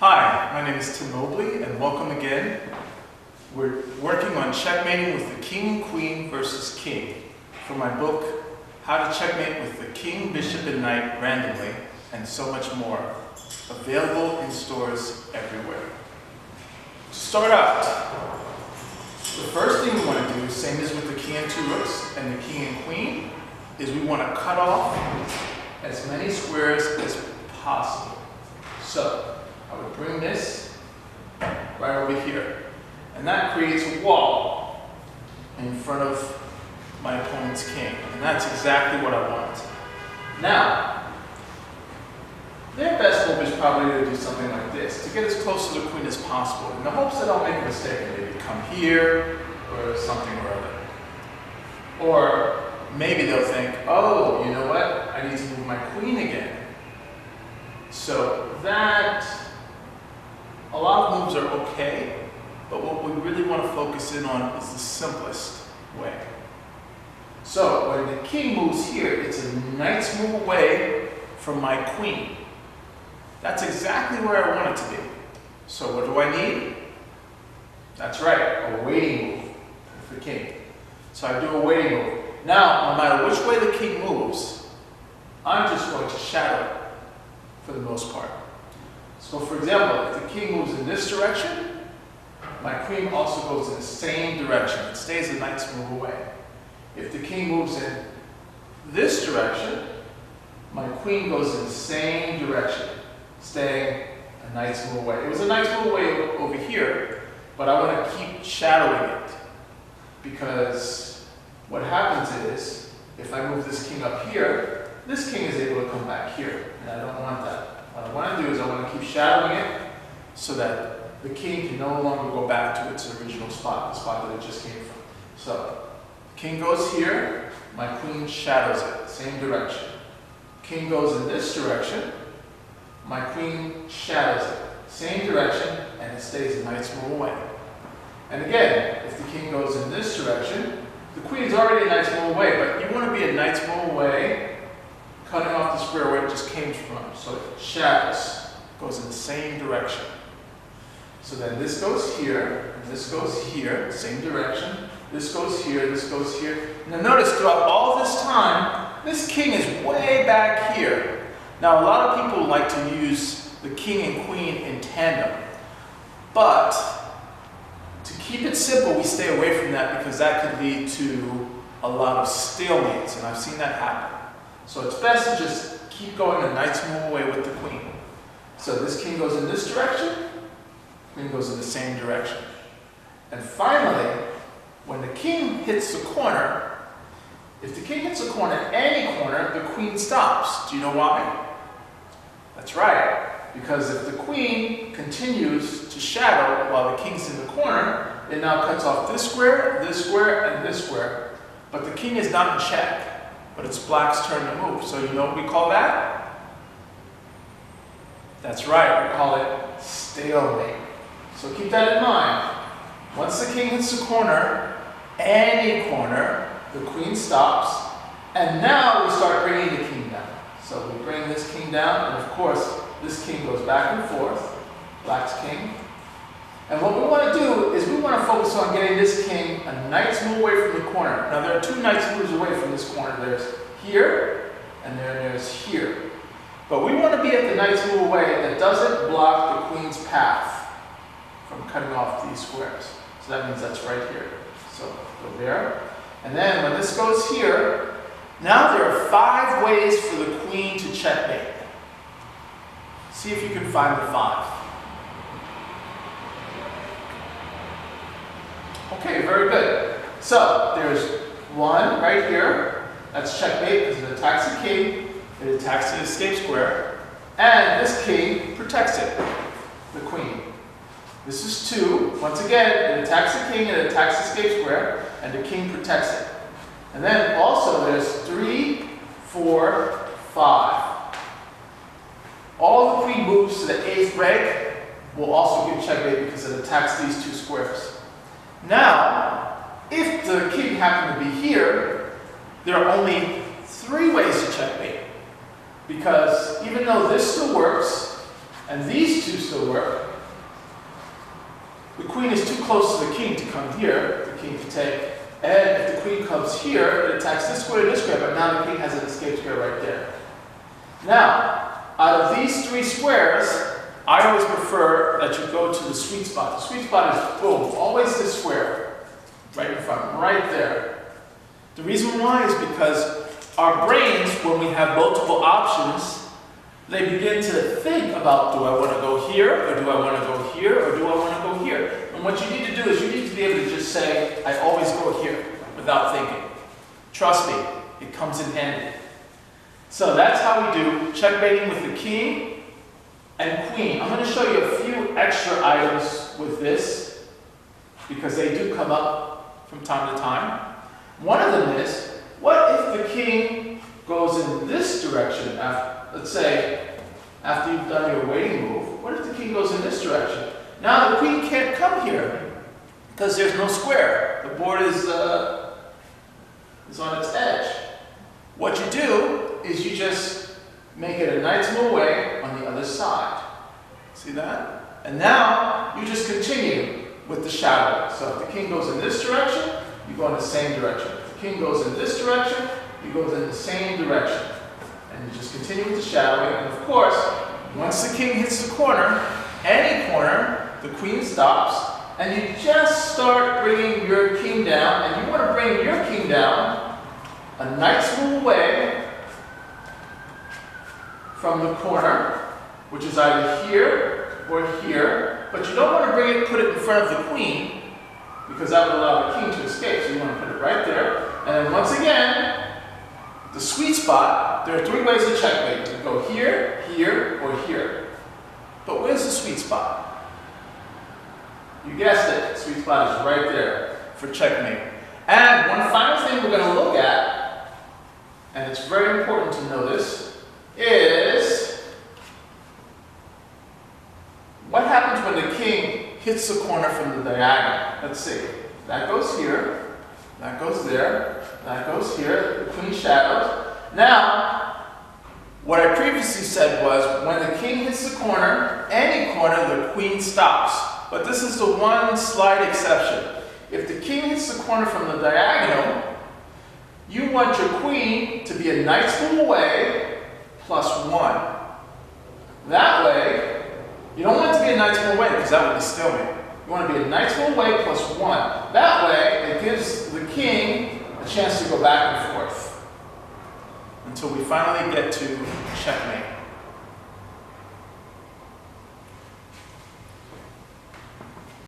Hi, my name is Tim Mobley, and welcome again. We're working on checkmating with the king and queen versus king for my book, How to Checkmate with the King, Bishop, and Knight randomly, and so much more, available in stores everywhere. To start out, the first thing we want to do, same as with the king and two rooks and the king and queen, is we want to cut off as many squares as possible. So, I would bring this right over here, and that creates a wall in front of my opponent's king, and that's exactly what I want. Now, their best move is probably to do something like this, to get as close to the queen as possible, in the hopes that I'll make a mistake and maybe come here, or something or other. Or maybe they'll think, oh, you know what, I need to move my queen again. So that, a lot of moves are okay, but what we really want to focus in on is the simplest way. So when the king moves here, it's a knight's move away from my queen. That's exactly where I want it to be. So what do I need? That's right, a waiting move for the king. So I do a waiting move. Now, no matter which way the king moves, I'm just going to shadow it for the most part. So for example, if the king moves in this direction, my queen also goes in the same direction. It stays a knight's move away. If the king moves in this direction, my queen goes in the same direction, staying a knight's move away. It was a knight's move away over here, but I want to keep shadowing it, because what happens is, if I move this king up here, this king is able to come back here, and I don't want that. What I want to do is I want to keep shadowing it so that the king can no longer go back to its original spot, the spot that it just came from. So, the king goes here, my queen shadows it, same direction. King goes in this direction, my queen shadows it, same direction, and it stays a knight's move away. And again, if the king goes in this direction, the queen is already a knight's move away, but you want to be a knight's move away, cutting off the square where it just came from. So it shadows, goes in the same direction. So then this goes here, and this goes here, same direction. This goes here, this goes here. Now notice throughout all this time, this king is way back here. Now a lot of people like to use the king and queen in tandem, but to keep it simple, we stay away from that because that could lead to a lot of stalemates, and I've seen that happen. So it's best to just keep going a knight's move away with the queen. So this king goes in this direction, queen goes in the same direction. And finally, when the king hits the corner, if the king hits the corner, any corner, the queen stops. Do you know why? That's right, because if the queen continues to shadow while the king's in the corner, it now cuts off this square, and this square. But the king is not in check. But it's black's turn to move. So you know what we call that? That's right, we call it stalemate. So keep that in mind. Once the king hits the corner, any corner, the queen stops, and now we start bringing the king down. So we bring this king down, and of course, this king goes back and forth, black's king. And what we want to do is we want to focus on getting this king a knight's move away from the corner. Now there are two knight's moves away from this corner. There's here, and then there's here. But we want to be at the knight's move away that doesn't block the queen's path from cutting off these squares. So that means that's right here. So go there. And then when this goes here, now there are 5 ways for the queen to checkmate. See if you can find the 5. Okay, very good. So there's 1 right here. That's checkmate because it attacks the king, it attacks the escape square, and this king protects it, the queen. This is 2. Once again, it attacks the king, it attacks the escape square, and the king protects it. And then also there's 3, 4, 5. All the queen moves to the 8th rank will also give checkmate because it attacks these 2 squares. Now, if the king happened to be here, there are only 3 ways to checkmate. Because even though this still works, and these two still work, the queen is too close to the king to come here. The king can take. And if the queen comes here, it attacks this square and this square, but now the king has an escape square right there. Now, out of these three squares, I always prefer that you go to the sweet spot. The sweet spot is, boom, always this square, right in front, right there. The reason why is because our brains, when we have multiple options, they begin to think about, do I want to go here, or do I want to go here, or do I want to go here? And what you need to do is you need to be able to just say, I always go here, without thinking. Trust me, it comes in handy. So that's how we do checkmating with the king and queen. I'm going to show you a few extra items with this, because they do come up from time to time. One of them is, what if the king goes in this direction after, let's say, after you've done your waiting move, what if the king goes in this direction? Now the queen can't come here because there's no square. The board is on its edge. What you do is you just make it a knight's move away on the other side. See that? And now you just continue with the shadow. So if the king goes in this direction, you go in the same direction. If the king goes in this direction, you go in the same direction. And you just continue with the shadowing. And of course, once the king hits the corner, any corner, the queen stops. And you just start bringing your king down. And you want to bring your king down a knight's move away from the corner, which is either here or here. But you don't want to put it in front of the queen, because that would allow the king to escape. So you want to put it right there. And then once again, the sweet spot, there are three ways to checkmate. You can go here, here, or here. But where's the sweet spot? You guessed it, the sweet spot is right there for checkmate. And one final thing we're going to look at, and it's very important to know this, is what happens when the king hits the corner from the diagonal. Let's see. That goes here, that goes there, that goes here, the queen shadows. Now, what I previously said was, when the king hits the corner, any corner, the queen stops. But this is the one slight exception. If the king hits the corner from the diagonal, you want your queen to be a knight's move away +1. That way, you don't want it to be a knight's move away, because that would be stalemate. You want to be a knight's move away +1. That way, it gives the king a chance to go back and forth until we finally get to checkmate.